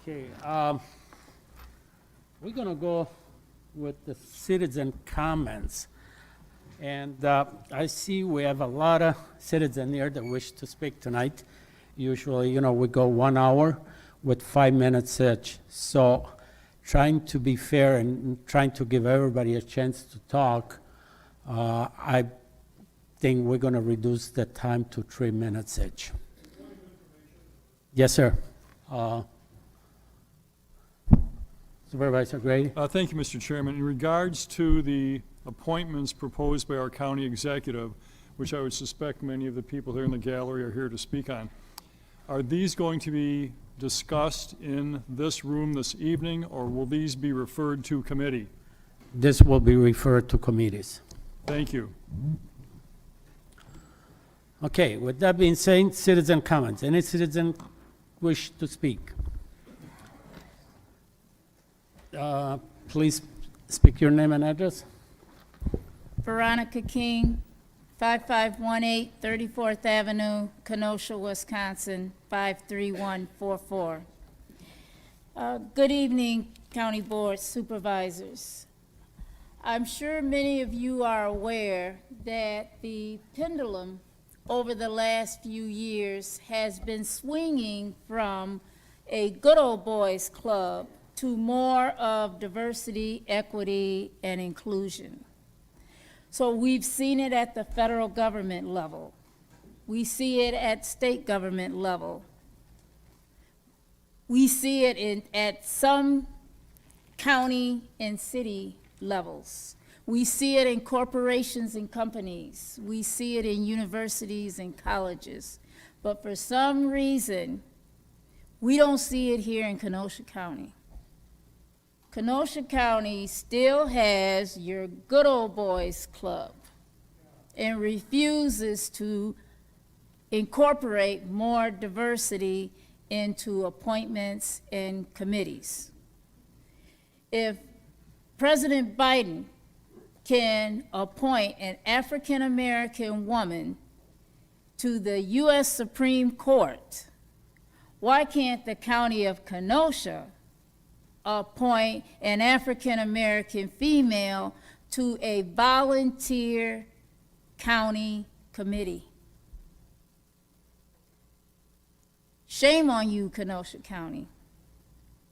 Okay, we're gonna go with the citizen comments. And I see we have a lot of citizens here that wish to speak tonight. Usually, we go 1 hour with 5 minutes each. So trying to be fair and trying to give everybody a chance to talk, I think we're gonna reduce the time to 3 minutes each. Yes, sir. Supervisor Grady? Thank you, Mr. Chairman. In regards to the appointments proposed by our county executive, which I would suspect many of the people here in the gallery are here to speak on, are these going to be discussed in this room this evening, or will these be referred to committee? This will be referred to committees. Thank you. Okay, with that being said, citizen comments. Any citizen wish to speak? Please speak your name and address. Veronica King, 5518 34th Avenue, Kenosha, Wisconsin, 53144. Good evening, County Board Supervisors. I'm sure many of you are aware that the pendulum over the last few years has been swinging from a good old boys club to more of diversity, equity, and inclusion. So we've seen it at the federal government level. We see it at state government level. We see it at some county and city levels. We see it in corporations and companies. We see it in universities and colleges. But for some reason, we don't see it here in Kenosha County. Kenosha County still has your good old boys club and refuses to incorporate more diversity into appointments and committees. If President Biden can appoint an African American woman to the U.S. Supreme Court, why can't the county of Kenosha appoint an African American female to a volunteer county committee? Shame on you, Kenosha County.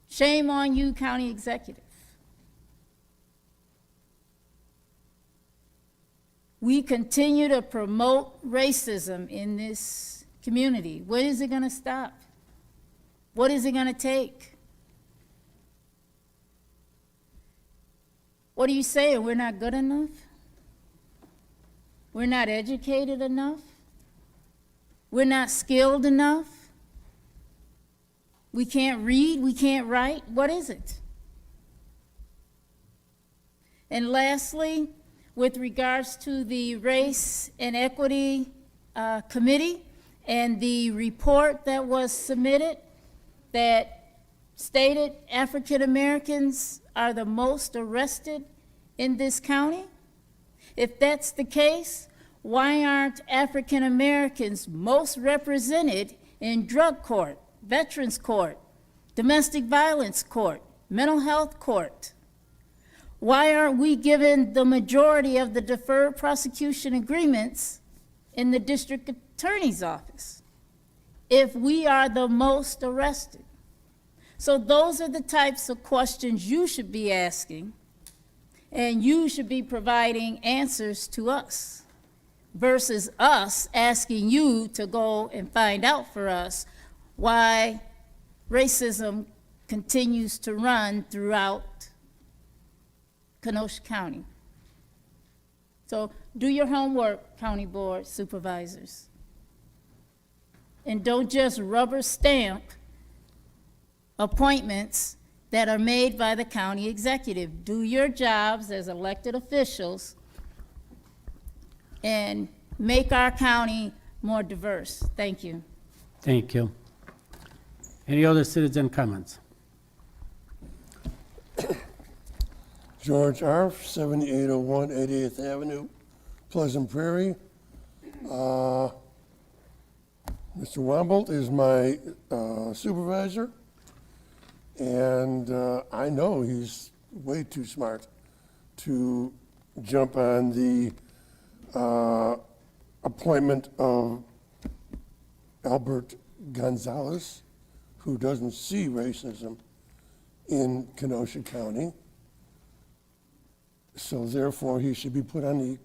Shame on you, county executive. We continue to promote racism in this community. When is it going to stop? What is it going to take? What are you saying? We're not good enough? We're not educated enough? We're not skilled enough? We can't read? We can't write? What is it? And lastly, with regards to the Race and Equity Committee and the report that was submitted that stated African Americans are the most arrested in this county. If that's the case, why aren't African Americans most represented in drug court, veterans court, domestic violence court, mental health court? Why aren't we given the majority of the deferred prosecution agreements in the district attorney's office if we are the most arrested? So those are the types of questions you should be asking, and you should be providing answers to us versus us asking you to go and find out for us why racism continues to run throughout Kenosha County. So do your homework, County Board Supervisors. And don't just rubber stamp appointments that are made by the county executive. Do your jobs as elected officials and make our county more diverse. Thank you. Thank you. Any other citizen comments? George Arf, 7801 88th Avenue, Pleasant Prairie. Mr. Wambolt is my supervisor, And I know he's way too smart to jump on the appointment of Albert Gonzalez, who doesn't see racism in Kenosha County. So therefore, he should be put on the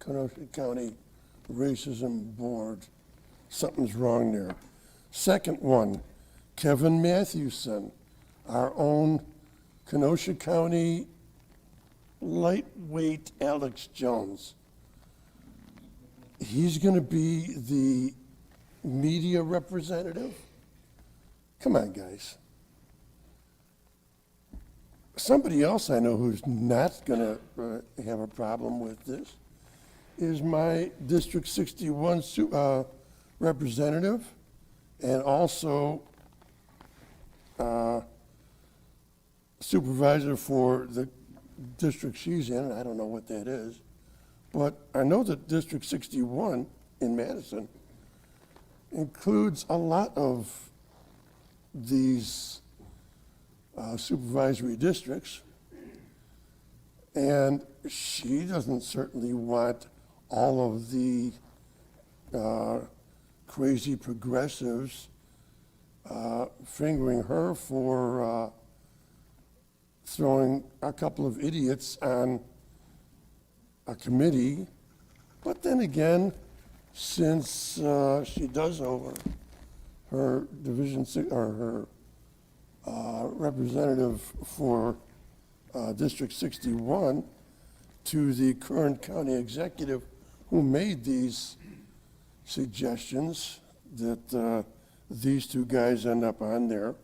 Kenosha County Racism Board. Something's wrong there. Second one, Kevin Mathewson, our own Kenosha County lightweight Alex Jones. He's going to be the media representative? Come on, guys. Somebody else I know who's not going to have a problem with this is my District 61 representative and also supervisor for the district she's in. I don't know what that is. But I know that District 61 in Madison includes a lot of these supervisory districts, and she doesn't certainly want all of the crazy progressives fingering her for throwing a couple of idiots on a committee. But then again, since she does over her division or her representative for District 61 to the current county executive who made these suggestions that these two guys end up on there,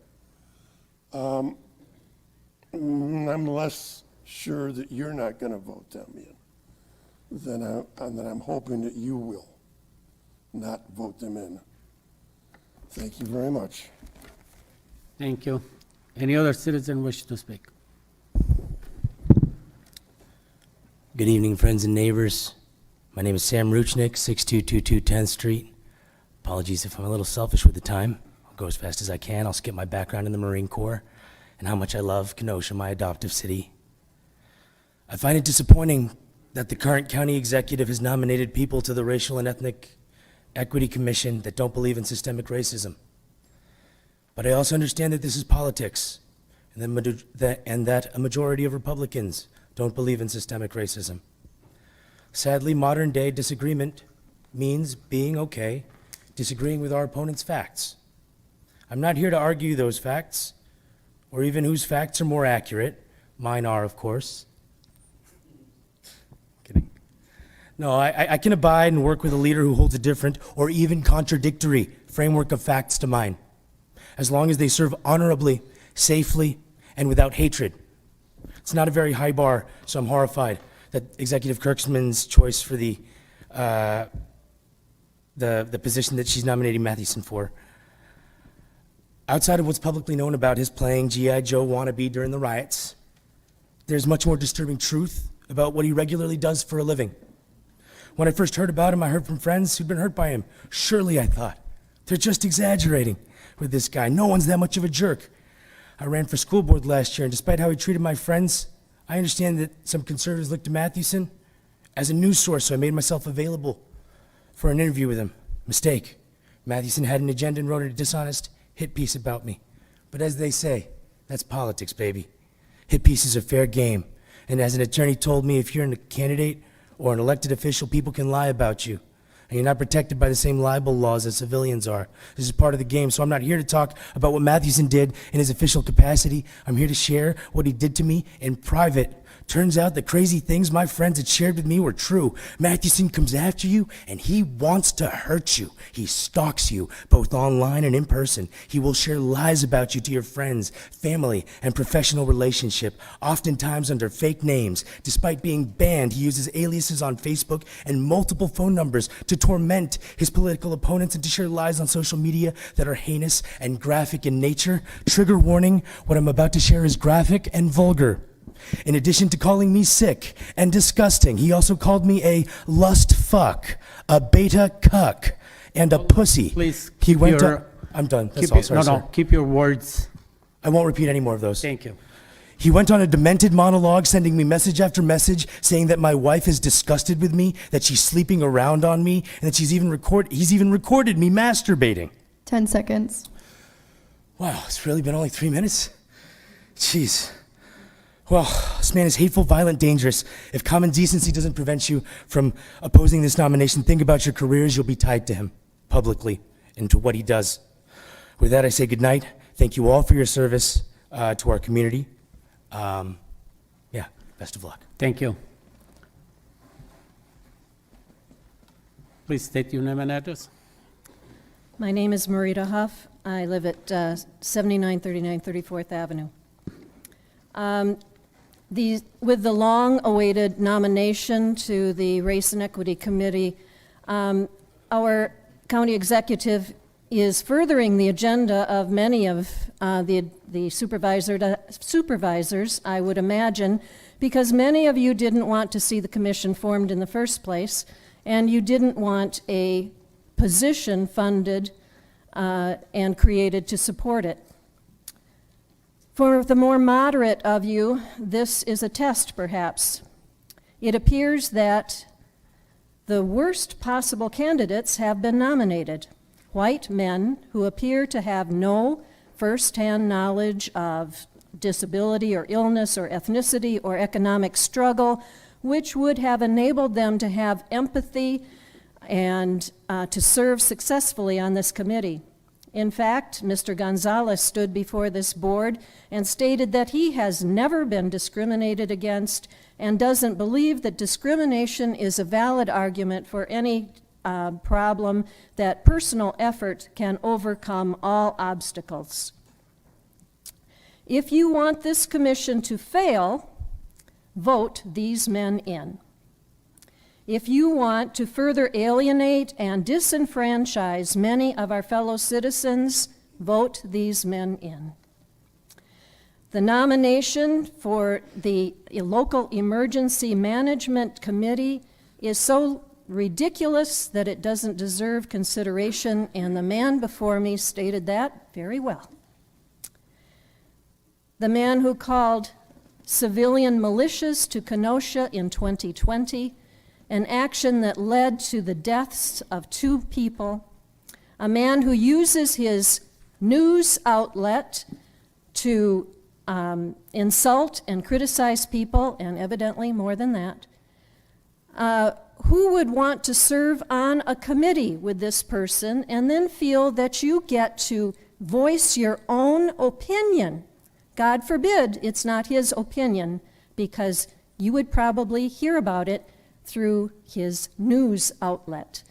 I'm less sure that you're not going to vote them in than I'm hoping that you will not vote them in. Thank you very much. Thank you. Any other citizen wish to speak? Good evening, friends and neighbors. My name is Sam Ruchnick, 6222 10th Street. Apologies if I'm a little selfish with the time. I'll go as fast as I can. I'll skip my background in the Marine Corps and how much I love Kenosha, my adoptive city. I find it disappointing that the current county executive has nominated people to the Racial and Ethnic Equity Commission that don't believe in systemic racism. But I also understand that this is politics, and that a majority of Republicans don't believe in systemic racism. Sadly, modern day disagreement means being okay, disagreeing with our opponent's facts. I'm not here to argue those facts, or even whose facts are more accurate. Mine are, of course. Kidding. No, I can abide and work with a leader who holds a different or even contradictory framework of facts to mine, as long as they serve honorably, safely, and without hatred. It's not a very high bar, so I'm horrified that Executive Kirksman's choice for the position that she's nominating Mathewson for. Outside of what's publicly known about his playing G.I. Joe wannabe during the riots, there's much more disturbing truth about what he regularly does for a living. When I first heard about him, I heard from friends who'd been hurt by him. Surely, I thought, they're just exaggerating with this guy. No one's that much of a jerk. I ran for school board last year, and despite how he treated my friends, I understand that some conservatives look to Mathewson as a news source, so I made myself available for an interview with him. Mistake. Mathewson had an agenda and wrote a dishonest hit piece about me. But as they say, that's politics, baby. Hit pieces are fair game. And as an attorney told me, if you're a candidate or an elected official, people can lie about you. And you're not protected by the same libel laws as civilians are. This is part of the game, so I'm not here to talk about what Mathewson did in his official capacity. I'm here to share what he did to me in private. Turns out the crazy things my friends had shared with me were true. Mathewson comes after you, and he wants to hurt you. He stalks you, both online and in person. He will share lies about you to your friends, family, and professional relationship, oftentimes under fake names. Despite being banned, he uses aliases on Facebook and multiple phone numbers to torment his political opponents and to share lies on social media that are heinous and graphic in nature. Trigger warning, what I'm about to share is graphic and vulgar. In addition to calling me sick and disgusting, he also called me a lust fuck, a beta cuck, and a pussy. Please He keep went your... I'm done. That's Keep all. it- Sorry, No, sir. keep your words I won't repeat any more of those. Thank you. He went on a demented monologue, sending me message after message, saying that my wife is disgusted with me, that she's sleeping around on me, and that he's even recorded me masturbating. 10 seconds. Wow, it's really been only 3 minutes? Jeez. Well, this man is hateful, violent, dangerous. If common decency doesn't prevent you from opposing this nomination, think about your careers. You'll be tied to him publicly and to what he does. With that, I say good night. Thank you all for your service to our community. Yeah, best of luck. Thank you. Please state your name and address. My name is Marita Huff. I live at 7939 34th Avenue. With the long-awaited nomination to the Race and Equity Committee, our county executive is furthering the agenda of many of the supervisors, I would imagine, because many of you didn't want to see the commission formed in the first place, and you didn't want a position funded and created to support it. For the more moderate of you, this is a test, perhaps. It appears that the worst possible candidates have been nominated. White men who appear to have no first-hand knowledge of disability or illness or ethnicity or economic struggle, which would have enabled them to have empathy and to serve successfully on this committee. In fact, Mr. Gonzalez stood before this board and stated that he has never been discriminated against and doesn't believe that discrimination is a valid argument for any problem, that personal effort can overcome all obstacles. If you want this commission to fail, vote these men in. If you want to further alienate and disenfranchise many of our fellow citizens, vote these men in. The nomination for the local emergency management committee is so ridiculous that it doesn't deserve consideration, and the man before me stated that very well. The man who called civilian militias to Kenosha in 2020, an action that led to the deaths of 2 people, a man who uses his news outlet to insult and criticize people, and evidently more than that. Who would want to serve on a committee with this person and then feel that you get to voice your own opinion? God forbid it's not his opinion, because you would probably hear about it through his news outlet.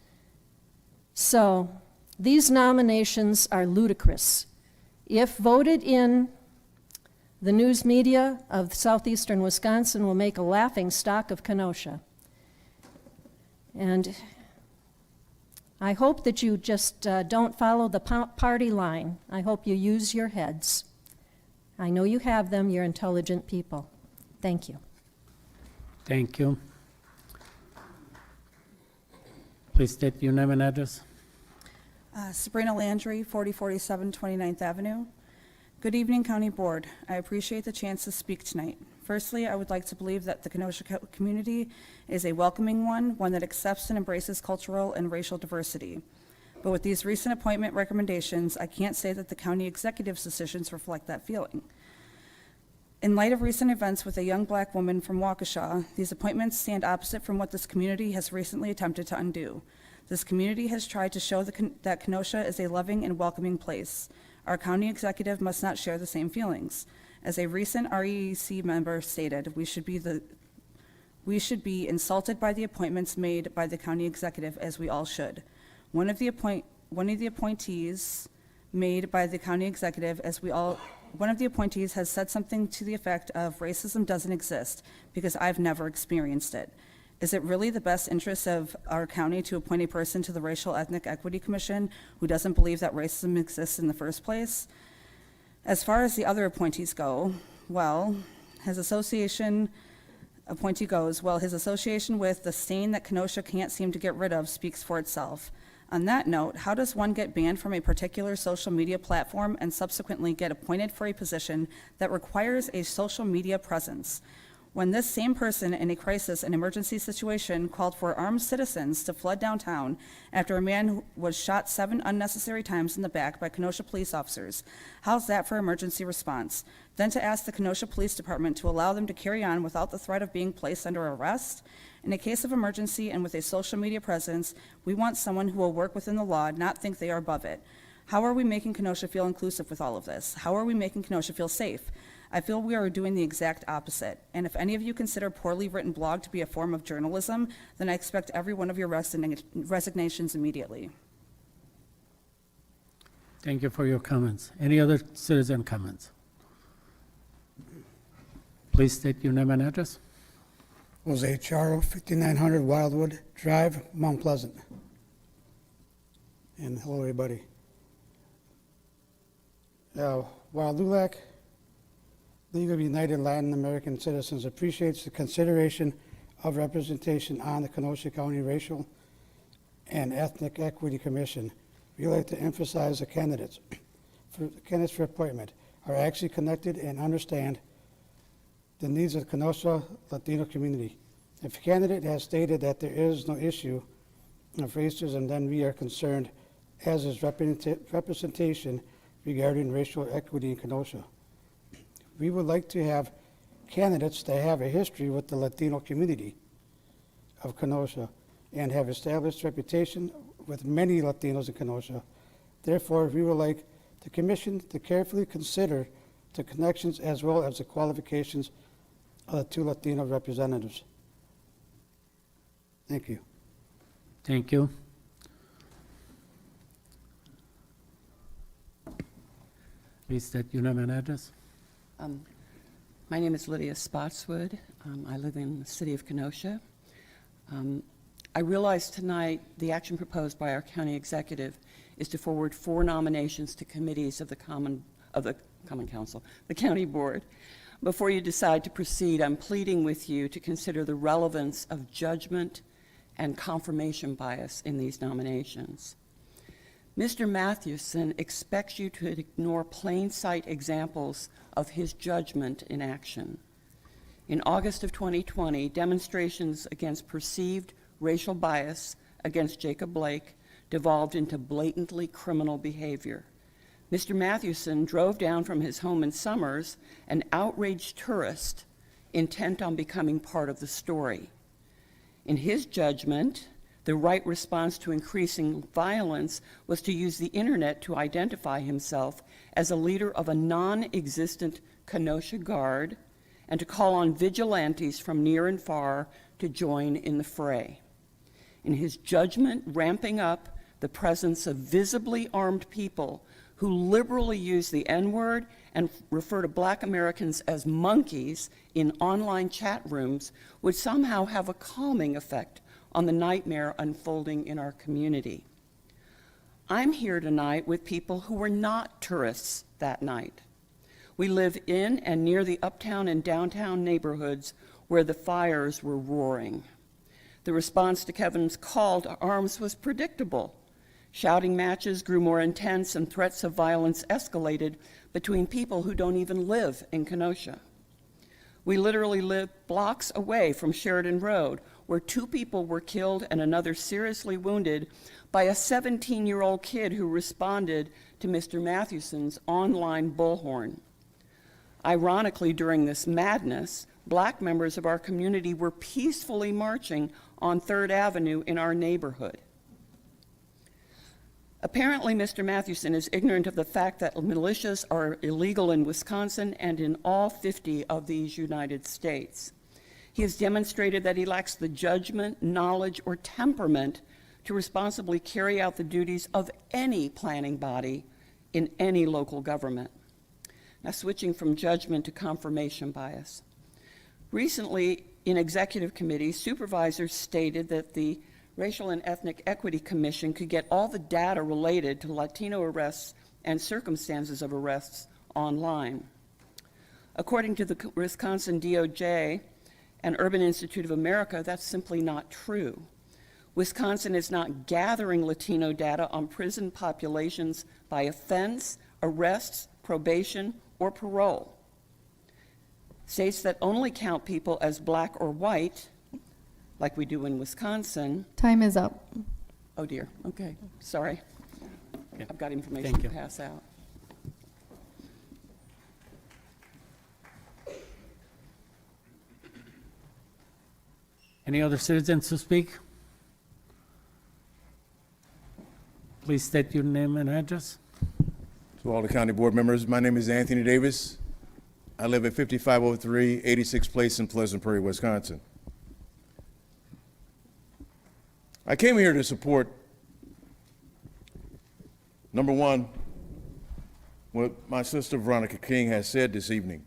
So these nominations are ludicrous. If voted in, the news media of southeastern Wisconsin will make a laughing stock of Kenosha. And I hope that you just don't follow the party line. I hope you use your heads. I know you have them. You're intelligent people. Thank you. Thank you. Please state your name and address. Sabrina Landry, 4047 29th Avenue. Good evening, County Board. I appreciate the chance to speak tonight. Firstly, I would like to believe that the Kenosha community is a welcoming one that accepts and embraces cultural and racial diversity. But with these recent appointment recommendations, I can't say that the county executive's decisions reflect that feeling. In light of recent events with a young black woman from Waukesha, these appointments stand opposite from what this community has recently attempted to undo. This community has tried to show that Kenosha is a loving and welcoming place. Our county executive must not share the same feelings. As a recent REEC member stated, we should be insulted by the appointments made by the county executive, as we all should. One of the appointees made by the county executive, one of the appointees has said something to the effect of racism doesn't exist because I've never experienced it. Is it really the best interest of our county to appoint a person to the Racial Ethnic Equity Commission who doesn't believe that racism exists in the first place? As far as the other appointees go, his association with the stain that Kenosha can't seem to get rid of speaks for itself. On that note, how does one get banned from a particular social media platform and subsequently get appointed for a position that requires a social media presence? When this same person in a crisis and emergency situation called for armed citizens to flood downtown after a man who was shot 7 unnecessary times in the back by Kenosha police officers. How's that for emergency response? Then to ask the Kenosha Police Department to allow them to carry on without the threat of being placed under arrest? In a case of emergency and with a social media presence, we want someone who will work within the law, not think they are above it. How are we making Kenosha feel inclusive with all of this? How are we making Kenosha feel safe? I feel we are doing the exact opposite. And if any of you consider poorly written blog to be a form of journalism, then I expect every one of your resignations immediately. Thank you for your comments. Any other citizen comments? Please state your name and address. Jose Charo, 5900 Wildwood Drive, Mount Pleasant. And hello, everybody. While LULAC, League of United Latin American Citizens, appreciates the consideration of representation on the Kenosha County Racial and Ethnic Equity Commission, we like to emphasize the candidates for appointment are actually connected and understand the needs of the Kenosha Latino community. If a candidate has stated that there is no issue of racism, then we are concerned, as is representation regarding racial equity in Kenosha. We would like to have candidates that have a history with the Latino community of Kenosha and have established reputation with many Latinos in Kenosha. Therefore, we would like the commission to carefully consider the connections as well as the qualifications of the 2 Latino representatives. Thank you. Thank you. Please state your name and address. My name is Lydia Spotswood. I live in the city of Kenosha. I realize tonight the action proposed by our county executive is to forward 4 nominations to committees of the Common Council, the county board. Before you decide to proceed, I'm pleading with you to consider the relevance of judgment and confirmation bias in these nominations. Mr. Mathewson expects you to ignore plain sight examples of his judgment in action. In August of 2020, demonstrations against perceived racial bias against Jacob Blake devolved into blatantly criminal behavior. Mr. Mathewson drove down from his home in Summers an outraged tourist intent on becoming part of the story. In his judgment, the right response to increasing violence was to use the internet to identify himself as a leader of a non-existent Kenosha Guard and to call on vigilantes from near and far to join in the fray. In his judgment, ramping up the presence of visibly armed people who liberally use the N-word and refer to Black Americans as monkeys in online chat rooms would somehow have a calming effect on the nightmare unfolding in our community. I'm here tonight with people who were not tourists that night. We live in and near the uptown and downtown neighborhoods where the fires were roaring. The response to Kevin's call to arms was predictable. Shouting matches grew more intense and threats of violence escalated between people who don't even live in Kenosha. We literally live blocks away from Sheridan Road, where 2 people were killed and another seriously wounded by a 17-year-old kid who responded to Mr. Mathewson's online bullhorn. Ironically, during this madness, Black members of our community were peacefully marching on 3rd Avenue in our neighborhood. Apparently, Mr. Mathewson is ignorant of the fact that militias are illegal in Wisconsin and in all 50 of these United States. He has demonstrated that he lacks the judgment, knowledge, or temperament to responsibly carry out the duties of any planning body in any local government. Now, switching from judgment to confirmation bias. Recently, in executive committee, supervisors stated that the Racial and Ethnic Equity Commission could get all the data related to Latino arrests and circumstances of arrests online. According to the Wisconsin DOJ and Urban Institute of America, that's simply not true. Wisconsin is not gathering Latino data on prison populations by offense, arrests, probation, or parole. States that only count people as black or white, like we do in Wisconsin. Time is up. Oh dear, okay, sorry. I've got information Thank to you. pass out. Any other citizens to speak? Please state your name and address. To all the county board members, my name is Anthony Davis. I live at 5503 86th Place in Pleasant Prairie, Wisconsin. I came here to support, number one, what my sister Veronica King has said this evening.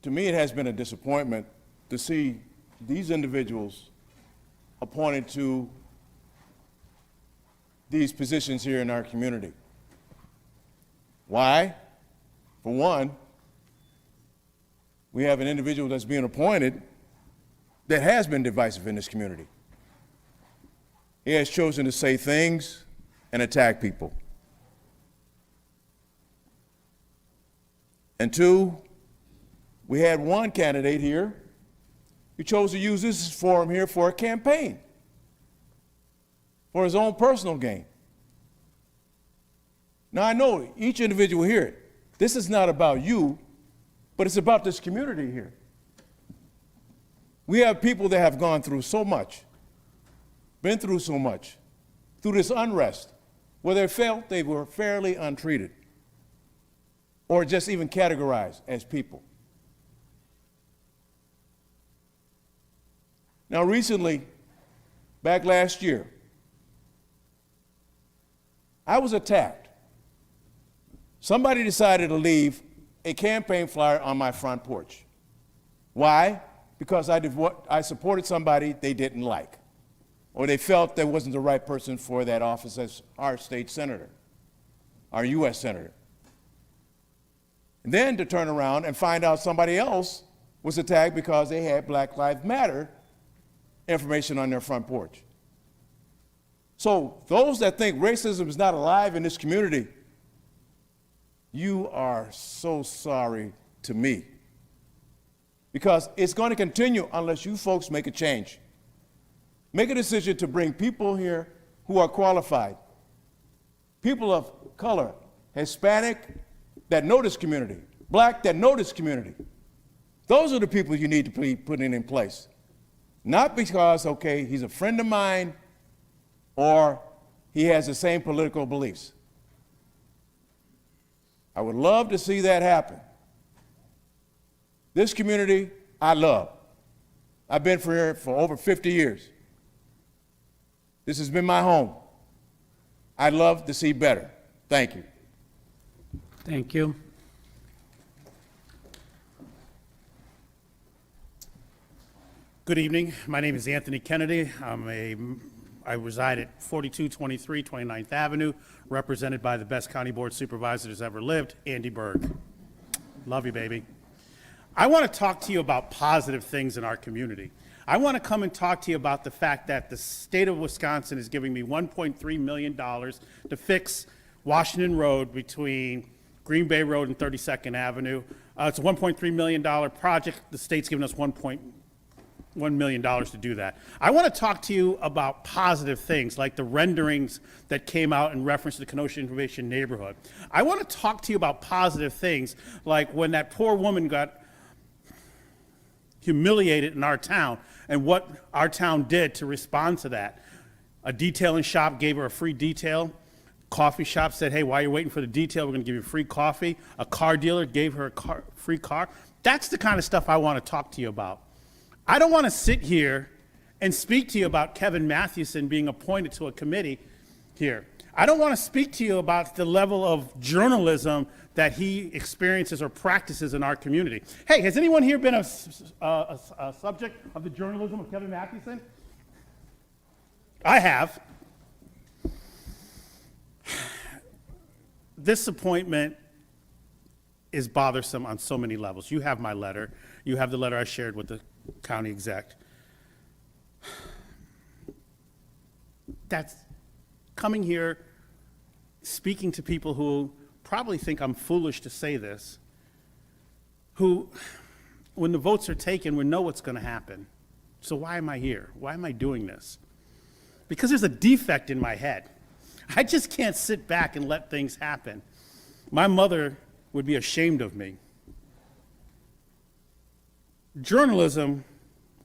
To me, it has been a disappointment to see these individuals appointed to these positions here in our community. Why? For one, we have an individual that's being appointed that has been divisive in this community. He has chosen to say things and attack people. And two, we had one candidate here who chose to use this forum here for a campaign, for his own personal gain. Now, I know each individual here, this is not about you, but it's about this community here. We have people that have gone through so much, been through so much, through this unrest, where they felt they were fairly untreated, or just even categorized as people. Now, recently, back last year, I was attacked. Somebody decided to leave a campaign flyer on my front porch. Why? Because I supported somebody they didn't like, or they felt there wasn't the right person for that office as our state senator, our U.S. senator. And then to turn around and find out somebody else was attacked because they had Black Lives Matter information on their front porch. So those that think racism is not alive in this community, you are so sorry to me. Because it's going to continue unless you folks make a change. Make a decision to bring people here who are qualified, people of color, Hispanic that know this community, black that know this community. Those are the people you need to be putting in place. Not because, okay, he's a friend of mine or he has the same political beliefs. I would love to see that happen. This community, I love. I've been here for over 50 years. This has been my home. I'd love to see better. Thank you. Thank you. Good evening. My name is Anthony Kennedy. I reside at 4223 29th Avenue, represented by the best county board supervisor that's ever lived, Andy Berg. Love you, baby. I want to talk to you about positive things in our community. I want to come and talk to you about the fact that the state of Wisconsin is giving me $1.3 million to fix Washington Road between Green Bay Road and 32nd Avenue. It's a $1.3 million project. The state's giving us $1 million to do that. I want to talk to you about positive things like the renderings that came out in reference to the Kenosha Information Neighborhood. I want to talk to you about positive things like when that poor woman got humiliated in our town and what our town did to respond to that. A detailing shop gave her a free detail. Coffee shop said, hey, while you're waiting for the detail, we're going to give you free coffee. A car dealer gave her a free car. That's the kind of stuff I want to talk to you about. I don't want to sit here and speak to you about Kevin Mathewson being appointed to a committee here. I don't want to speak to you about the level of journalism that he experiences or practices in our community. Hey, has anyone here been a subject of the journalism of Kevin Mathewson? I have. This appointment is bothersome on so many levels. You have my letter. You have the letter I shared with the county exec. that's coming here, speaking to people who probably think I'm foolish to say this, who, when the votes are taken, we know what's going to happen. So why am I here? Why am I doing this? Because there's a defect in my head. I just can't sit back and let things happen. My mother would be ashamed of me. Journalism,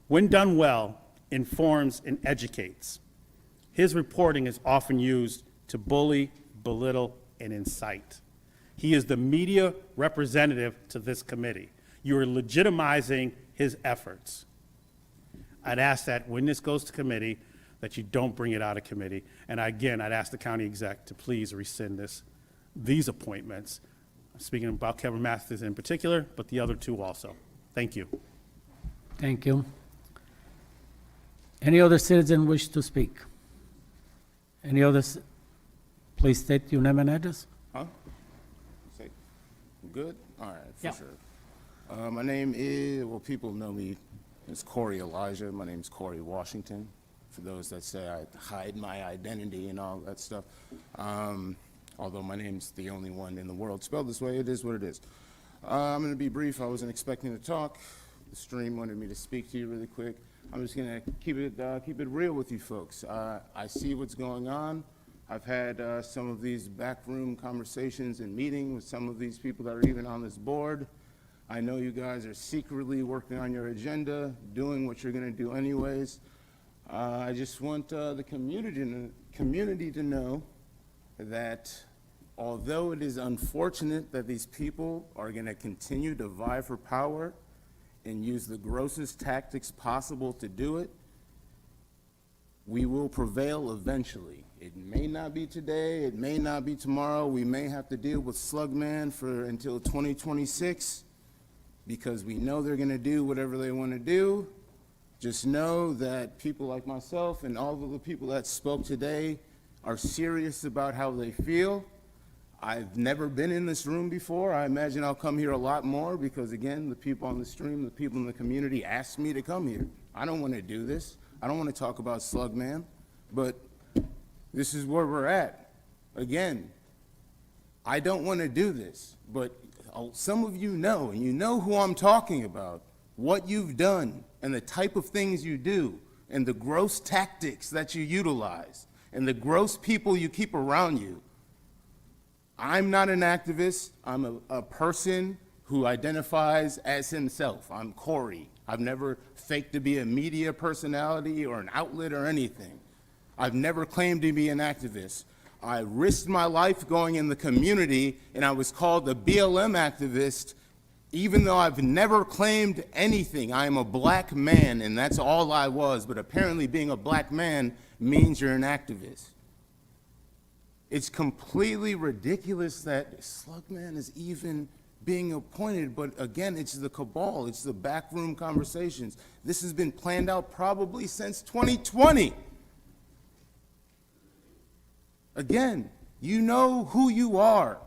when done well, informs and educates. His reporting is often used to bully, belittle, and incite. He is the media representative to this committee. You are legitimizing his efforts. I'd ask that when this goes to committee, that you don't bring it out of committee. And again, I'd ask the county exec to please rescind these appointments. I'm speaking about Kevin Mathewson in particular, but the other two also. Thank you. Thank you. Any other citizen wish to speak? Any others? Please state your name and address. Huh? Say, good? All right, for Yeah. sure. My name is, well, people know me as Corey Elijah. My name's Corey Washington. For those that say I hide my identity and all that stuff. Although my name's the only one in the world spelled this way, it is what it is. I'm going to be brief. I wasn't expecting to talk. The stream wanted me to speak to you really quick. I'm just going to keep it real with you folks. I see what's going on. I've had some of these backroom conversations and meetings with some of these people that are even on this board. I know you guys are secretly working on your agenda, doing what you're going to do anyways. I just want the community to know that although it is unfortunate that these people are going to continue to vie for power and use the grossest tactics possible to do it, we will prevail eventually. It may not be today, it may not be tomorrow. We may have to deal with Slugman until 2026 because we know they're going to do whatever they want to do. Just know that people like myself and all of the people that spoke today are serious about how they feel. I've never been in this room before. I imagine I'll come here a lot more because, again, the people on the stream, the people in the community asked me to come here. I don't want to do this. I don't want to talk about Slugman, but this is where we're at. Again, I don't want to do this, but some of you know, and you know who I'm talking about, what you've done and the type of things you do and the gross tactics that you utilize and the gross people you keep around you. I'm not an activist. I'm a person who identifies as himself. I'm Corey. I've never faked to be a media personality or an outlet or anything. I've never claimed to be an activist. I risked my life going in the community, and I was called a BLM activist, even though I've never claimed anything. I am a black man, and that's all I was, but apparently being a black man means you're an activist. It's completely ridiculous that Slugman is even being appointed, but again, it's the cabal, it's the backroom conversations. This has been planned out probably since 2020. Again, you know who you are.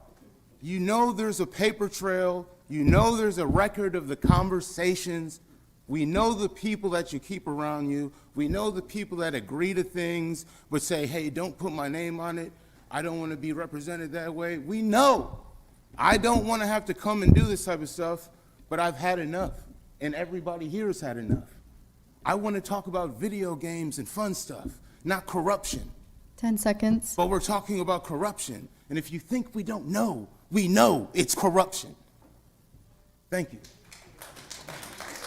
You know there's a paper trail. You know there's a record of the conversations. We know the people that you keep around you. We know the people that agree to things but say, hey, don't put my name on it. I don't want to be represented that way. We know. I don't want to have to come and do this type of stuff, but I've had enough, and everybody here has had enough. I want to talk about video games and fun stuff, not corruption. 10 seconds. But we're talking about corruption, and if you think we don't know, we know it's corruption. Thank you.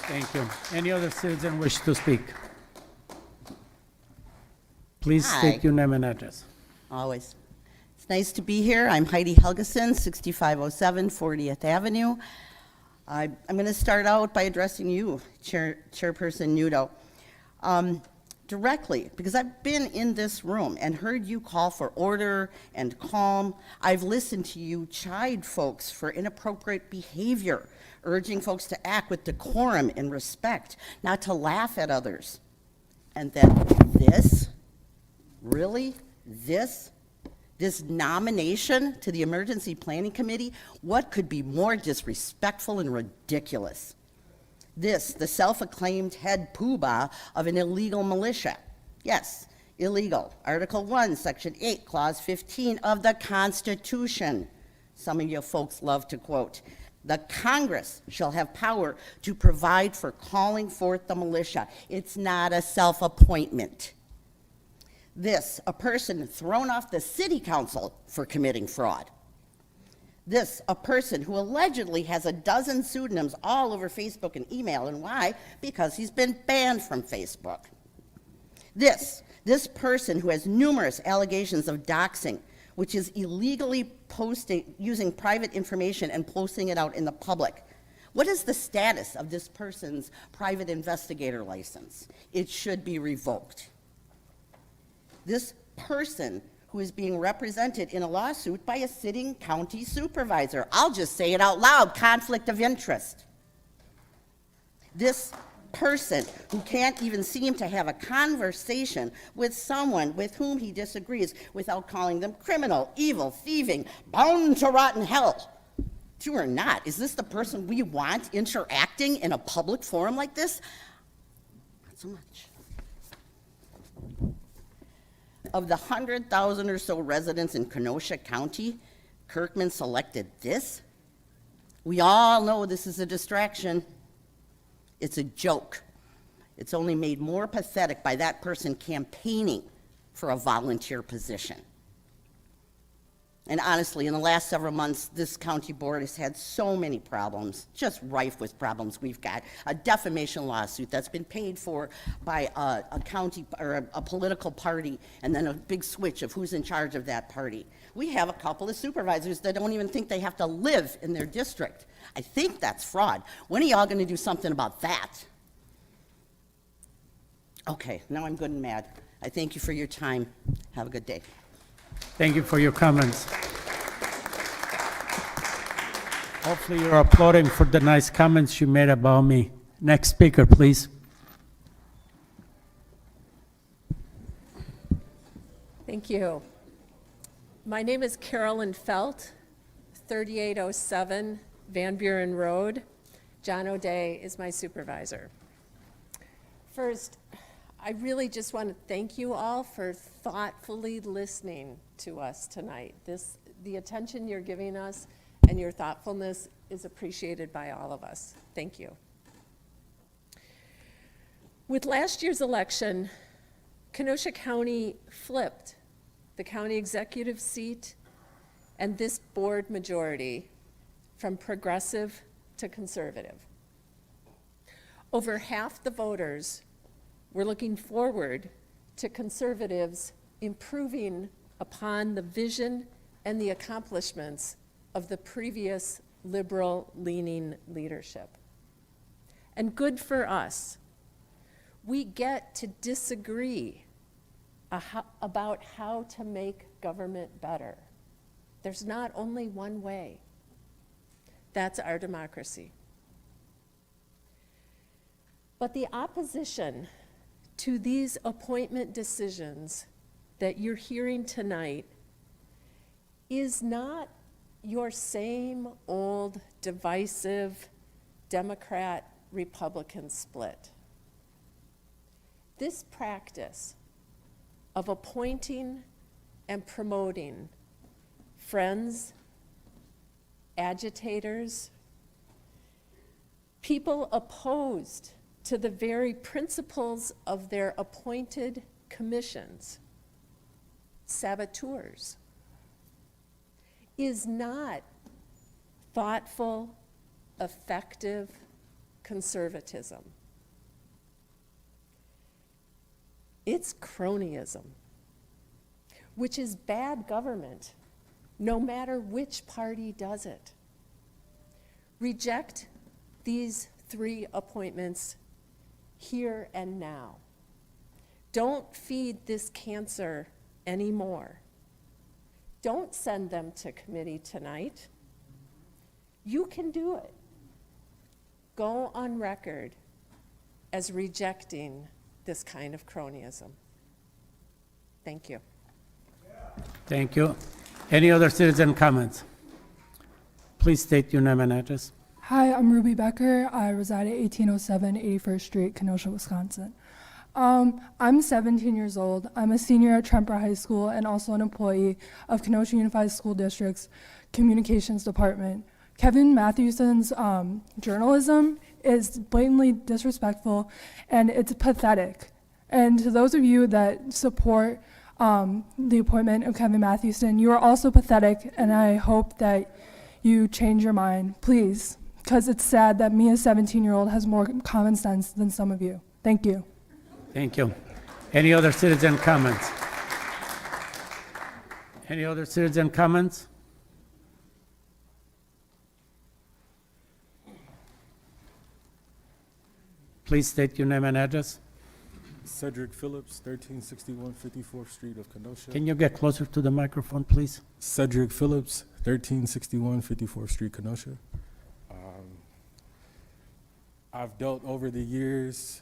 Thank you. Any other citizen wish to speak? Please Hi. state your name and address. Always. It's nice to be here. I'm Heidi Helgeson, 6507 40th Avenue. I'm going to start out by addressing you, Chairperson Nudo, directly, because I've been in this room and heard you call for order and calm. I've listened to you chide folks for inappropriate behavior, urging folks to act with decorum and respect, not to laugh at others. And then this, really, this nomination to the Emergency Planning Committee, what could be more disrespectful and ridiculous? This, the self-acclaimed head poobah of an illegal militia. Yes, Illegal. Article 1, Section 8, Clause 15 of the Constitution. Some of you folks love to quote. The Congress shall have power to provide for calling forth the militia. It's not a self-appointment. This, a person thrown off the city council for committing fraud. This, a person who allegedly has a dozen pseudonyms all over Facebook and email. And why? Because he's been banned from Facebook. This person who has numerous allegations of doxing, which is illegally posting, using private information and posting it out in the public. What is the status of this person's private investigator license? It should be revoked. This person who is being represented in a lawsuit by a sitting county supervisor. I'll just say it out loud, conflict of interest. This person who can't even seem to have a conversation with someone with whom he disagrees without calling them criminal, evil, thieving, bound to rotten hell. True or not, is this the person we want interacting in a public forum like this? Not so much. Of the 100,000 or so residents in Kenosha County, Kirkman selected this. We all know this is a distraction. It's a joke. It's only made more pathetic by that person campaigning for a volunteer position. And honestly, in the last several months, this county board has had so many problems, just rife with problems. We've got a defamation lawsuit that's been paid for by a county or a political party, and then a big switch of who's in charge of that party. We have a couple of supervisors that don't even think they have to live in their district. I think that's fraud. When are y'all going to do something about that? Okay, now I'm good and mad. I thank you for your time. Have a good day. Thank you for your comments. Hopefully you're applauding for the nice comments you made about me. Next speaker, please. Thank you. My name is Carolyn Felt, 3807 Van Buren Road. John O'Day is my supervisor. First, I really just want to thank you all for thoughtfully listening to us tonight. The attention you're giving us and your thoughtfulness is appreciated by all of us. Thank you. With last year's election, Kenosha County flipped the county executive seat and this board majority from progressive to conservative. Over half the voters were looking forward to conservatives improving upon the vision and the accomplishments of the previous liberal-leaning leadership. And good for us. We get to disagree about how to make government better. There's not only one way. That's our democracy. But the opposition to these appointment decisions that you're hearing tonight is not your same old divisive Democrat-Republican split. This practice of appointing and promoting friends, agitators, people opposed to the very principles of their appointed commissions, saboteurs, is not thoughtful, effective conservatism. It's cronyism, which is bad government, no matter which party does it. Reject these 3 appointments here and now. Don't feed this cancer anymore. Don't send them to committee tonight. You can do it. Go on record as rejecting this kind of cronyism. Thank you. Thank you. Any other citizen comments? Please state your name and address. Hi, I'm Ruby Becker. I reside at 1807 81st Street, Kenosha, Wisconsin. I'm 17 years old. I'm a senior at Tremper High School and also an employee of Kenosha Unified School District's Communications Department. Kevin Mathewson's journalism is blatantly disrespectful and it's pathetic. And to those of you that support the appointment of Kevin Mathewson, you are also pathetic, and I hope that you change your mind, please, because it's sad that me, a 17-year-old, has more common sense than some of you. Thank you. Thank you. Any other citizen comments? Any other citizen comments? Please state your name and address. Cedric Phillips, 1361 54th Street of Kenosha. Can you get closer to the microphone, please? Cedric Phillips, 1361 54th Street, Kenosha. I've dealt over the years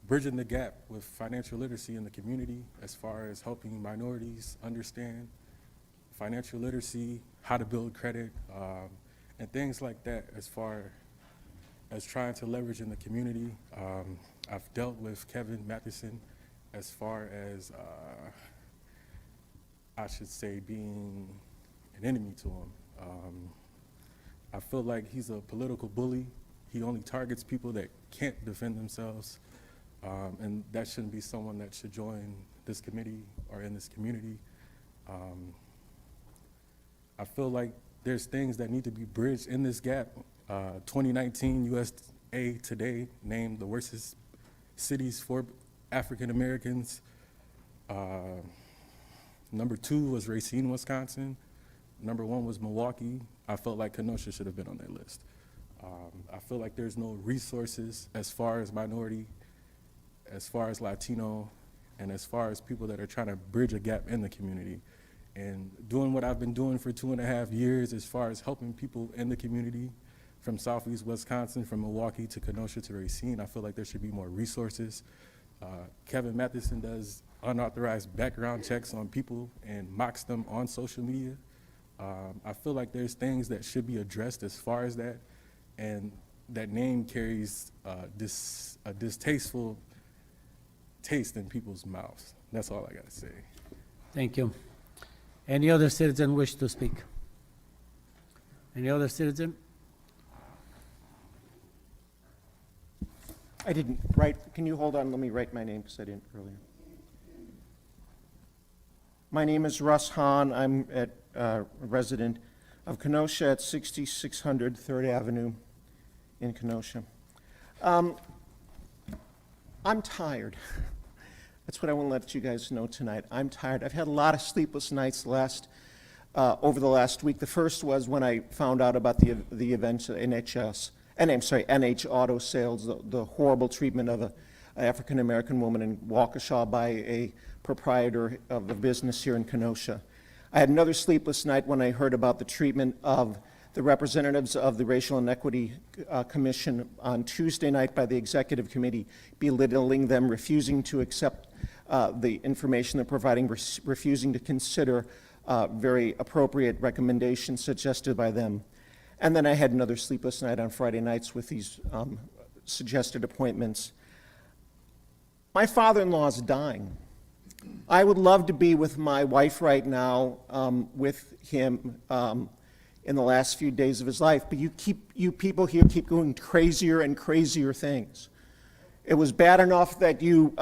bridging the gap with financial literacy in the community as far as helping minorities understand financial literacy, how to build credit, and things like that as far as trying to leverage in the community. I've dealt with Kevin Mathewson as far as, I should say, being an enemy to him. I feel like he's a political bully. He only targets people that can't defend themselves, and that shouldn't be someone that should join this committee or in this community. I feel like there's things that need to be bridged in this gap. 2019 USA Today named the worst cities for African Americans. Number 2 was Racine, Wisconsin. Number 1 was Milwaukee. I felt like Kenosha should have been on that list. I feel like there's no resources as far as minority, as far as Latino, and as far as people that are trying to bridge a gap in the community. And doing what I've been doing for 2.5 years as far as helping people in the community from Southeast Wisconsin, from Milwaukee to Kenosha to Racine, I feel like there should be more resources. Kevin Mathewson does unauthorized background checks on people and mocks them on social media. I feel like there's things that should be addressed as far as that, and that name carries a distasteful taste in people's mouths. That's all I gotta say. Thank you. Any other citizen wish to speak? Any other citizen? I didn't write. Can you hold on? Let me write my name because I didn't earlier. My name is Russ Hahn. I'm a resident of Kenosha at 6600 3rd Avenue in Kenosha. I'm tired. That's what I want to let you guys know tonight. I'm tired. I've had a lot of sleepless nights over the last week. The first was when I found out about the events at NH Auto Sales, the horrible treatment of an African-American woman in Waukesha by a proprietor of a business here in Kenosha. I had another sleepless night when I heard about the treatment of the representatives of the Racial Inequity Commission on Tuesday night by the Executive Committee, belittling them, refusing to accept the information they're providing, refusing to consider very appropriate recommendations suggested by them. And then I had another sleepless night on Friday nights with these suggested appointments. My father-in-law is dying. I would love to be with my wife right now, with him in the last few days of his life, but you people here keep doing crazier and crazier things. It was bad enough that you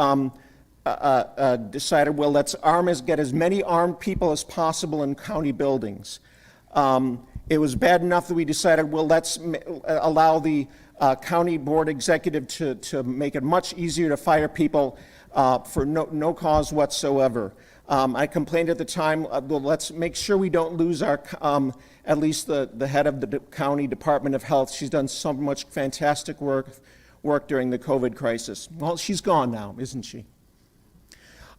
decided, well, let's get as many armed people as possible in county buildings. It was bad enough that we decided, well, let's allow the county board executive to make it much easier to fire people for no cause whatsoever. I complained at the time, well, let's make sure we don't lose our, at least the head of the county Department of Health. She's done so much fantastic work during the COVID crisis. Well, she's gone now, isn't she?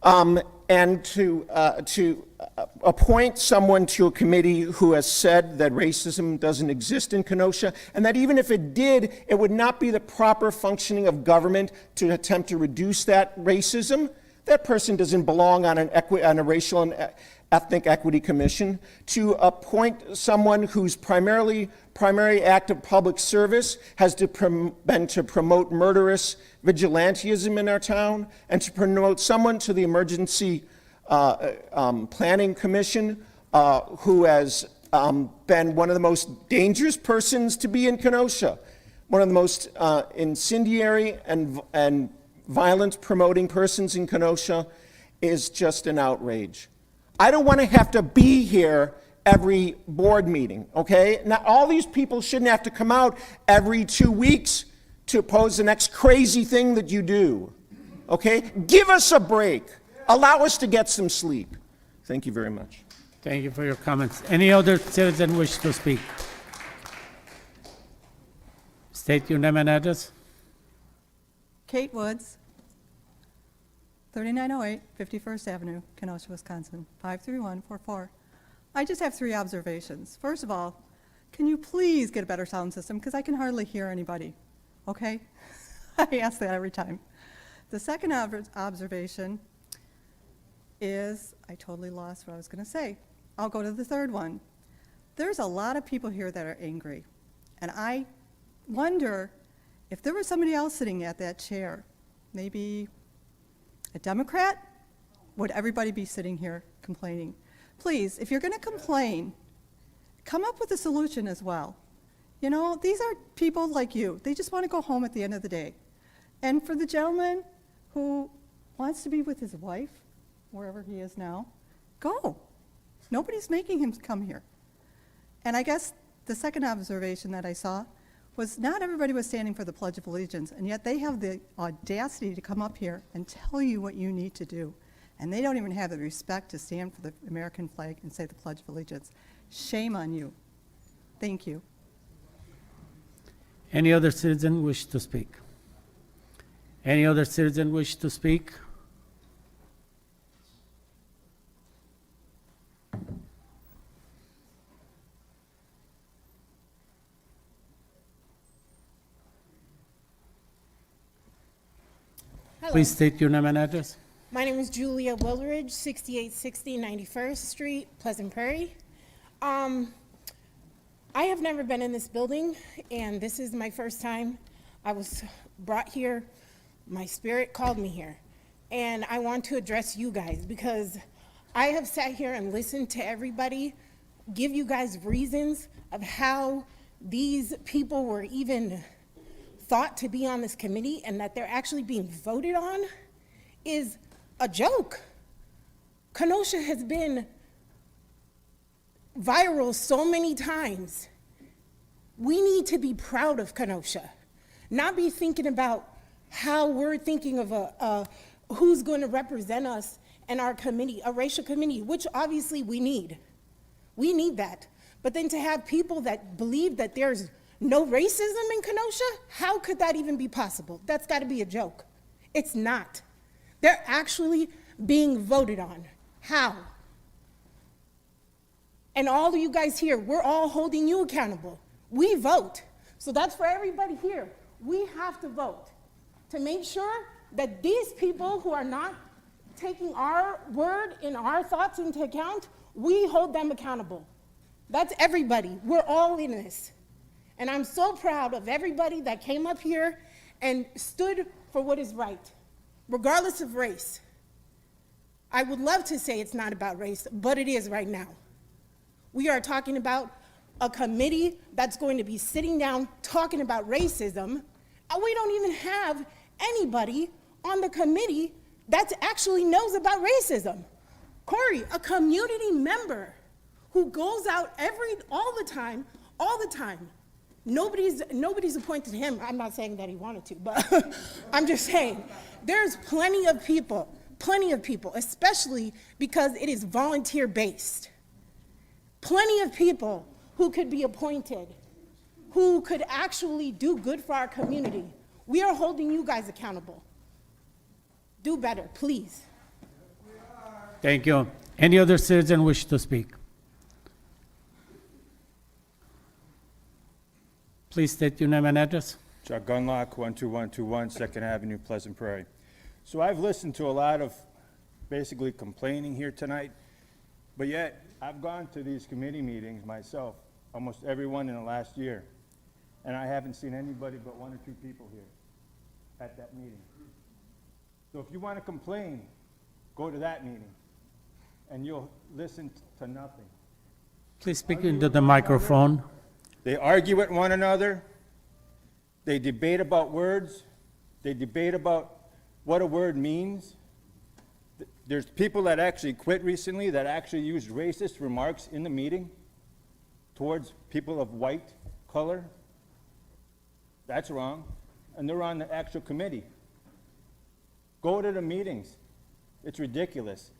And to appoint someone to a committee who has said that racism doesn't exist in Kenosha, and that even if it did, it would not be the proper functioning of government to attempt to reduce that racism, that person doesn't belong on on a racial and ethnic equity commission. To appoint someone whose primary act of public service has been to promote murderous vigilantism in our town, and to promote someone to the emergency planning commission who has been one of the most dangerous persons to be in Kenosha, one of the most incendiary and violence-promoting persons in Kenosha, is just an outrage. I don't want to have to be here every board meeting, okay? Now, all these people shouldn't have to come out every 2 weeks to oppose the next crazy thing that you do, okay? Give us a break. Allow us to get some sleep. Thank you very much. Thank you for your comments. Any other citizen wish to speak? State your name and address. Kate Woods, 3908 51st Avenue, Kenosha, Wisconsin, 53144. I just have 3 observations. First of all, can you please get a better sound system? Because I can hardly hear anybody, okay? I ask that every time. The second observation is, I totally lost what I was going to say. I'll go to the third one. There's a lot of people here that are angry, and I wonder if there was somebody else sitting at that chair, maybe a Democrat, would everybody be sitting here complaining? Please, if you're going to complain, come up with a solution as well. You know, these are people like you. They just want to go home at the end of the day. And for the gentleman who wants to be with his wife, wherever he is now, go. Nobody's making him come here. And I guess the second observation that I saw was not everybody was standing for the Pledge of Allegiance, and yet they have the audacity to come up here and tell you what you need to do. And they don't even have the respect to stand for the American flag and say the Pledge of Allegiance. Shame on you. Thank you. Any other citizen wish to speak? Any other citizen wish to speak? Hello. Please state your name and address. My name is Julia Willeridge, 6860 91st Street, Pleasant Prairie. I have never been in this building, and this is my first time. I was brought here. My spirit called me here. And I want to address you guys because I have sat here and listened to everybody give you guys reasons of how these people were even thought to be on this committee and that they're actually being voted on is a joke. Kenosha has been viral so many times. We need to be proud of Kenosha, not be thinking about how we're thinking of who's going to represent us in our committee, a racial committee, which obviously we need. We need that. But then to have people that believe that there's no racism in Kenosha, how could that even be possible? That's got to be a joke. It's not. They're actually being voted on. How? And all of you guys here, we're all holding you accountable. We vote. So that's for everybody here. We have to vote to make sure that these people who are not taking our word and our thoughts into account, we hold them accountable. That's everybody. We're all in this. And I'm so proud of everybody that came up here and stood for what is right, regardless of race. I would love to say it's not about race, but it is right now. We are talking about a committee that's going to be sitting down talking about racism, and we don't even have anybody on the committee that actually knows about racism. Corey, a community member who goes out all the time. Nobody's appointed him. I'm not saying that he wanted to, but I'm just saying there's plenty of people, especially because it is volunteer-based. Plenty of people who could be appointed, who could actually do good for our community. We are holding you guys accountable. Do better, please. Thank you. Any other citizen wish to speak? Please state your name and address. Chuck Gunlock, 12121 2nd Avenue, Pleasant Prairie. So I've listened to a lot of basically complaining here tonight. But yet, I've gone to these committee meetings myself, almost every one in the last year, and I haven't seen anybody but 1 or 2 people here at that meeting. So if you want to complain, go to that meeting, and you'll listen to nothing. Please speak into the microphone. They argue with one another. They debate about words. They debate about what a word means. There's people that actually quit recently that actually used racist remarks in the meeting towards people of white color. That's wrong. And they're on the actual committee. Go to the meetings. It's ridiculous.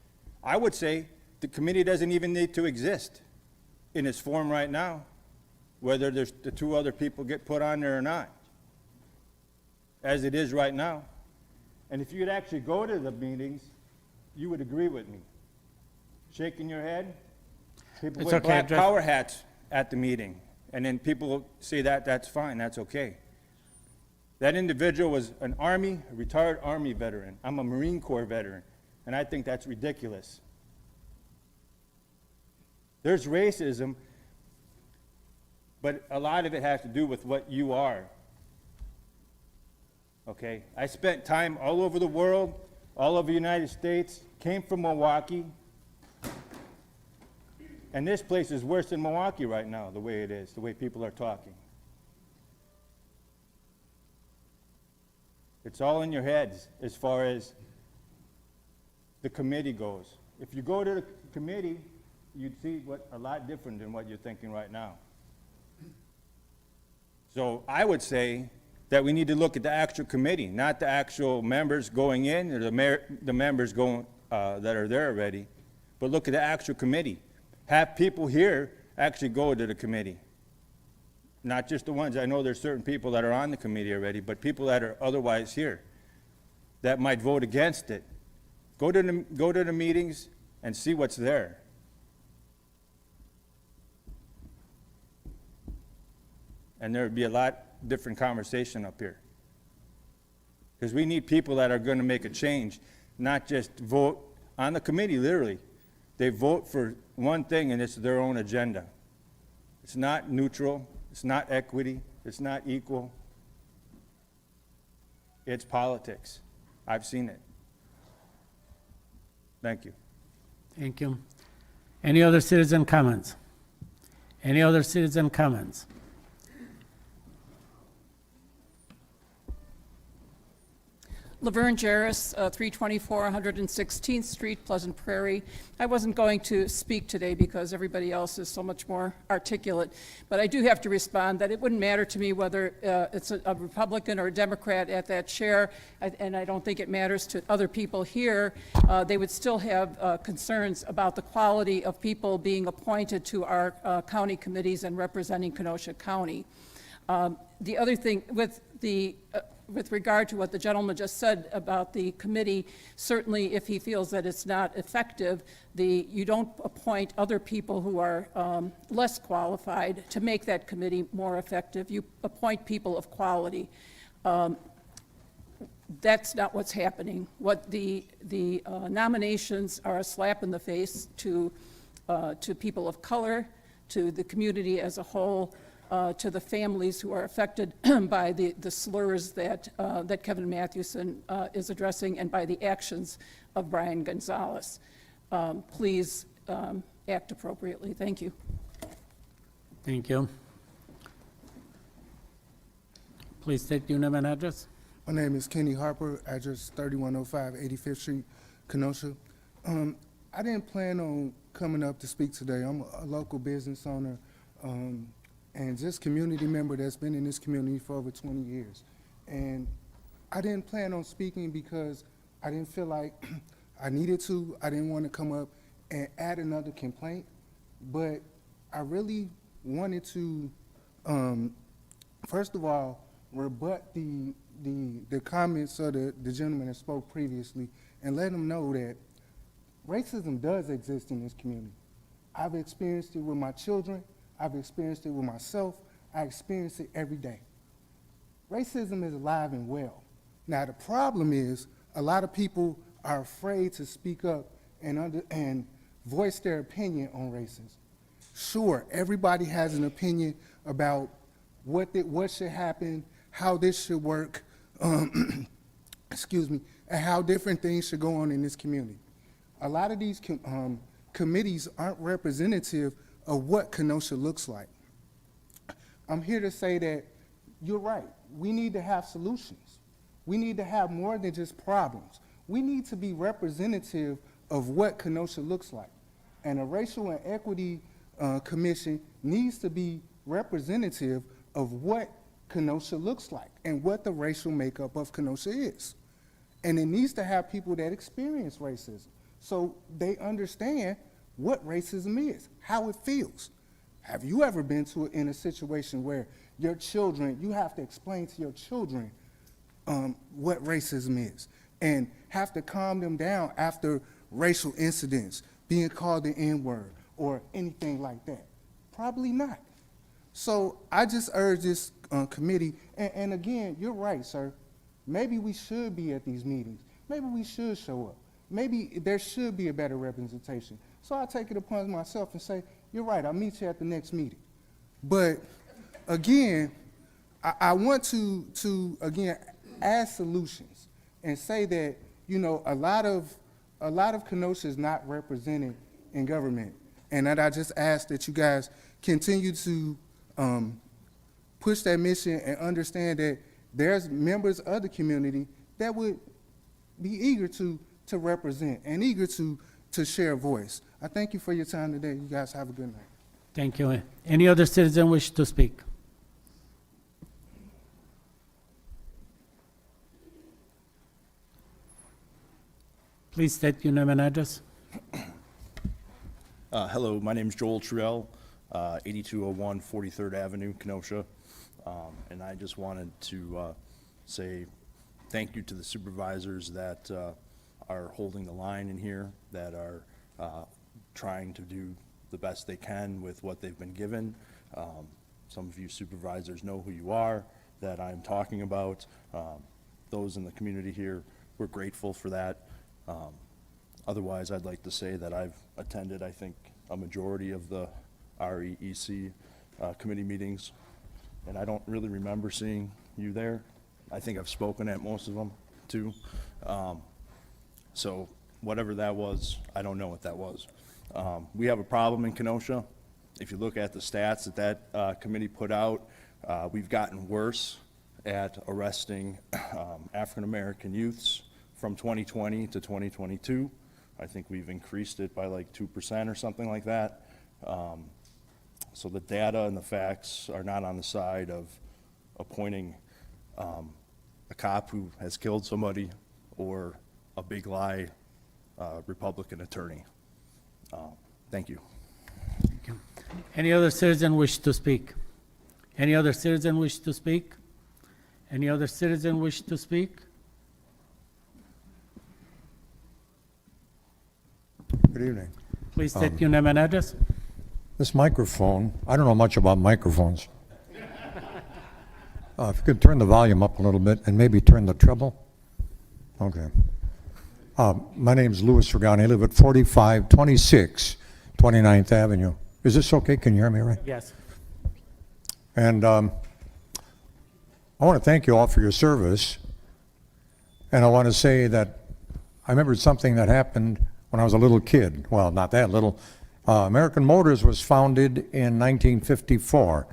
I would say the committee doesn't even need to exist in its form right now, whether there's the 2 other people get put on there or not, as it is right now. And if you'd actually go to the meetings, you would agree with me. Shaking your head, people It's with okay, black Jeff. power hats at the meeting, and then people say that's fine, that's okay. That individual was an a retired Army veteran. I'm a Marine Corps veteran, and I think that's ridiculous. There's racism, but a lot of it has to do with what you are. Okay? I spent time all over the world, all over the United States, came from Milwaukee, and this place is worse than Milwaukee right now, the way it is, the way people are talking. It's all in your heads as far as the committee goes. If you go to the committee, you'd see what a lot different than what you're thinking right now. So I would say that we need to look at the actual committee, not the actual members going in or the members going that are there already, but look at the actual committee. Have people here actually go to the committee. Not just the ones, I know there's certain people that are on the committee already, but people that are otherwise here that might vote against it. Go to the meetings and see what's there. And there would be a lot different conversation up here. Because we need people that are going to make a change, not just vote on the committee, literally. They vote for one thing and it's their own agenda. It's not neutral, it's not equity, it's not equal. It's politics. I've seen it. Thank you. Thank you. Any other citizen comments? Any other citizen comments? Laverne Jarris, 324 116th Street, Pleasant Prairie. I wasn't going to speak today because everybody else is so much more articulate, but I do have to respond that it wouldn't matter to me whether it's a Republican or a Democrat at that chair, and I don't think it matters to other people here. They would still have concerns about the quality of people being appointed to our county committees and representing Kenosha County. The other thing with regard to what the gentleman just said about the committee, certainly if he feels that it's not effective, you don't appoint other people who are less qualified to make that committee more effective. You appoint people of quality. That's not what's happening. What the nominations are a slap in the face to people of color, to the community as a whole, to the families who are affected by the slurs that Kevin Mathewson is addressing and by the actions of Brian Gonzalez. Please act appropriately. Thank you. Thank you. Please state your name and address. My name is Kenny Harper, address 3105 85th Street, Kenosha. I didn't plan on coming up to speak today. I'm a local business owner and just community member that's been in this community for over 20 years. And I didn't plan on speaking because I didn't feel like I needed to. I didn't want to come up and add another complaint, but I really wanted to, first of all, rebut the comments of the gentleman that spoke previously and let him know that racism does exist in this community. I've experienced it with my children. I've experienced it with myself. I experience it every day. Racism is alive and well. Now, the problem is a lot of people are afraid to speak up and voice their opinion on racism. Sure, everybody has an opinion about what should happen, how this should work, excuse me, and how different things should go on in this community. A lot of these committees aren't representative of what Kenosha looks like. I'm here to say that you're right. We need to have solutions. We need to have more than just problems. We need to be representative of what Kenosha looks like. And a racial and equity commission needs to be representative of what Kenosha looks like and what the racial makeup of Kenosha is. And it needs to have people that experience racism so they understand what racism is, how it feels. Have you ever been in a situation where your children, you have to explain to your children what racism is and have to calm them down after racial incidents, being called the N-word or anything like that? Probably not. So I just urge this committee, and again, you're right, sir. Maybe we should be at these meetings. Maybe we should show up. Maybe there should be a better representation. So I take it upon myself and say, you're right, I'll meet you at the next meeting. But again, I want to again add solutions and say that, you know, a lot of Kenosha is not represented in government, and that I just ask that you guys continue to push that mission and understand that there's members of the community that would be eager to represent and eager to share a voice. I thank you for your time today. You guys have a good night. Thank you. Any other citizen wish to speak? Please state your name and address. Hello, my name is Joel Truell, 8201 43rd Avenue, Kenosha. And I just wanted to say thank you to the supervisors that are holding the line in here, that are trying to do the best they can with what they've been given. Some of you supervisors know who you are, that I'm talking about. Those in the community here, we're grateful for that. Otherwise, I'd like to say that I've attended, I think, a majority of the REEC committee meetings, and I don't really remember seeing you there. I think I've spoken at most of them, too. So whatever that was, I don't know what that was. We have a problem in Kenosha. If you look at the stats that committee put out, we've gotten worse at arresting African-American youths from 2020 to 2022. I think we've increased it by like 2% or something like that. So the data and the facts are not on the side of appointing a cop who has killed somebody or a big lie Republican attorney. Thank you. Thank you. Any other citizen wish to speak? Any other citizen wish to speak? Any other citizen wish to speak? Good evening. Please state your name and address. This microphone, I don't know much about microphones. If you could turn the volume up a little bit and maybe turn the treble. Okay. My name's Louis Regani. I live at 4526 29th Avenue. Is this okay? Can you hear me right? Yes. And I want to thank you all for your service. And I want to say that I remembered something that happened when I was a little kid. Well, not that little. American Motors was founded in 1954.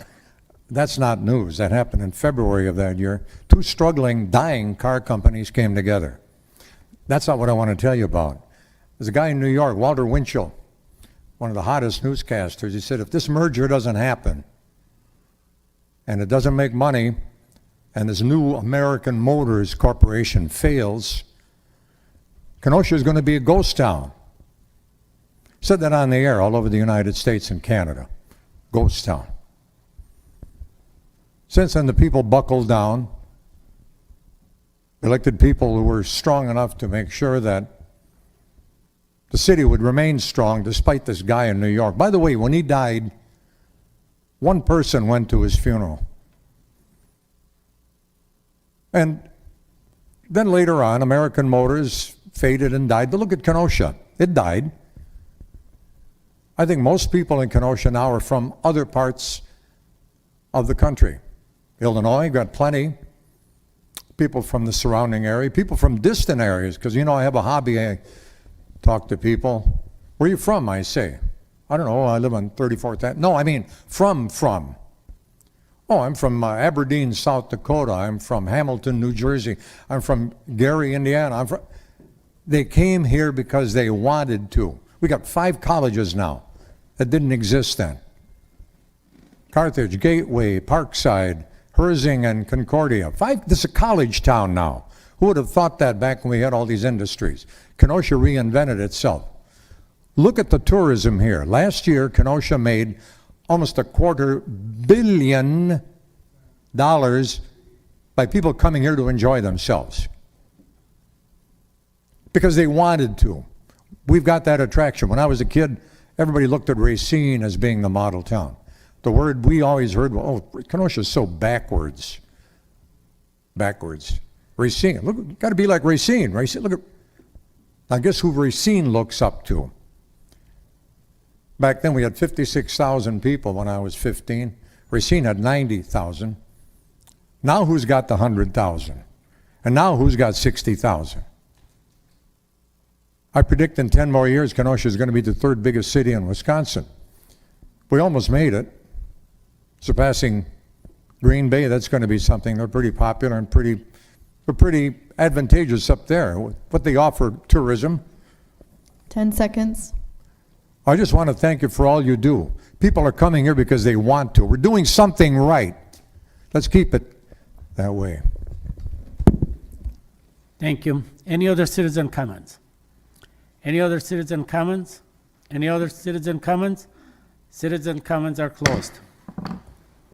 That's not news. That happened in February of that year. Two struggling, dying car companies came together. That's not what I want to tell you about. There's a guy in New York, Walter Winchell, one of the hottest newscasters. He said, if this merger doesn't happen and it doesn't make money and this new American Motors Corporation fails, Kenosha is going to be a ghost town. Said that on the air all over the United States and Canada. Ghost town. Since then, the people buckled down, elected people who were strong enough to make sure that the city would remain strong despite this guy in New York. By the way, when he died, one person went to his funeral. And then later on, American Motors faded and died. But look at Kenosha. It died. I think most people in Kenosha now are from other parts of the country. Illinois, got plenty. People from the surrounding area, people from distant areas, because you know I have a hobby. I talk to people. Where are you from, I say? I don't know, I live on 34th Avenue. No, I mean from. Oh, I'm from Aberdeen, South Dakota. I'm from Hamilton, New Jersey. I'm from Gary, Indiana. They came here because they wanted to. We got 5 colleges now that didn't exist then. Carthage, Gateway, Parkside, Herzing, and Concordia. 5, this is a college town now. Who would have thought that back when we had all these industries? Kenosha reinvented itself. Look at the tourism here. Last year, Kenosha made almost $250 million by people coming here to enjoy themselves. Because they wanted to. We've got that attraction. When I was a kid, everybody looked at Racine as being the model town. The word we always heard, oh, Kenosha's so backwards. Backwards. Racine, look, got to be like Racine. Racine, look at, now guess who Racine looks up to? Back then we had 56,000 people when I was 15. Racine had 90,000. Now who's got the 100,000? And now who's got 60,000? I predict in 10 more years Kenosha is going to be the 3rd biggest city in Wisconsin. We almost made it. Surpassing Green Bay, that's going to be something. They're pretty popular and they're pretty advantageous up there. What they offer tourism. 10 seconds. I just want to thank you for all you do. People are coming here because they want to. We're doing something right. Let's keep it that way. Thank you. Any other citizen comments? Any other citizen comments? Any other citizen comments? Citizen comments are closed.